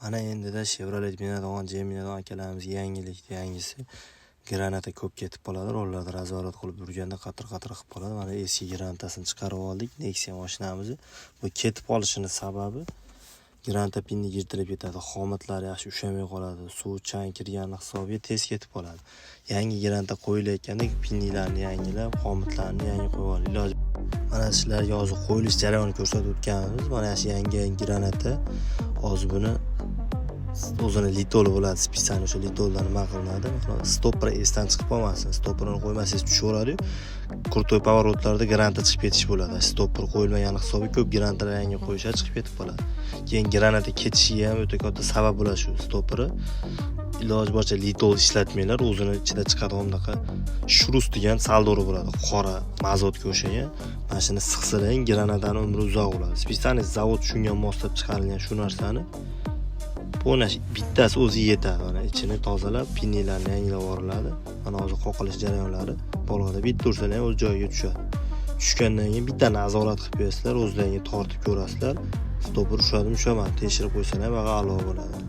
Mana endida Chevrolet minadigan, minadigan akalarimizga yangisi granata ko'p ketib qoladi. Rollarda nazorat qilib yurganda qatir-qatir qilib qoladi. Mana eski granatasini chiqarib oldik. Nexia mashinamiz. Bu ketib qolishini sababi granata pinni yirtilib ketadi. Xomatlari yaxshi ushamay qoladi. Suv chang kirgani hisobiga tez ketib qoladi. Yangi granata qo'yilayotganda pinnilarni yangilab, xomatlarni yangi qo'yib olib iloji. Mana sizlarga hozir qo'yilish jarayonini ko'rsatib o'tganmiz. Mana shu yangi granata hozir buni o'zini litoli bo'ladi, spisani o'sha litoldan nima qilinadi? Stopper esdan chiqib qolmasin. Stopperni qo'ymasangiz tushaveradi-yu. Kurtoy pavorotlarda granata chiqib ketish bo'ladi. Stopper qo'yilmagani hisobiga ko'p granatalar yangi qo'yishar chiqib ketib qoladi. Keyin granata ketishiga ham o'ta katta sabab bo'ladi shu stopperi. Iloji boricha litol ishlatmanglar, o'zini ichida chiqadigan bunaqa shrus degan saldori bo'ladi, qora mazotga o'xshagan. Mana shuni siqsalang granataning umri uzoq bo'ladi. Spisani zavod shunga moslab chiqarilgan shu narsani Bona bittasi o'zi yetadi. Mana ichini tozalab, pinnilarni yangilab yuboriladi. Mana hozir qoqilish jarayonlari bolg'ada bitta ursalar o'z joyiga tushadi. Tushgandan keyin bitta nazorat qilib qo'yasizlar, o'zlaringiz tortib ko'rasizlar. Stopper ushadimi, ushamadi, tekshirib qo'ysalar a'lo bo'ladi.